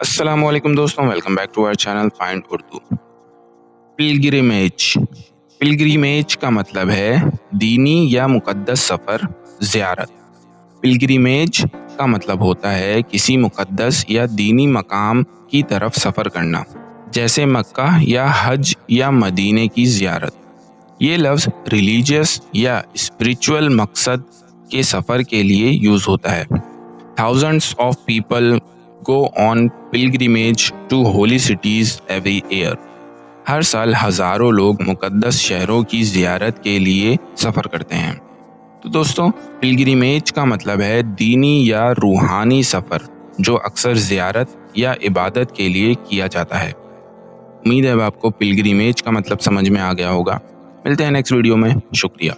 अस्सलाम वालेकुम दोस्तों, welcome back to our channel find Urdu. Pilgrimage. Pilgrimage का मतलब है दीनी या मुकद्दस सफ़र, ज़ियारत। पिलग्रिमेज का मतलब होता है किसी मुकद्दस या दीनी मकाम की तरफ सफ़र करना, जैसे मक्का या हज या मदीने की ज़ियारत। ये लफ्ज़ रिलीजियस या स्पिरिचुअल मकसद के सफ़र के लिए यूज़ होता है। Thousands of people go on pilgrimage to holy cities every year. हर साल हजारों लोग मुकद्दस शहरों की ज़ियारत के लिए सफ़र करते हैं। तो दोस्तों, पिलग्रिमेज का मतलब है दीनी या रूहानी सफ़र जो अक्सर ज़ियारत या इबादत के लिए किया जाता है। उम्मीद है अब आपको पिलग्रिमेज का मतलब समझ में आ गया होगा। मिलते हैं नेक्स्ट वीडियो में। शुक्रिया।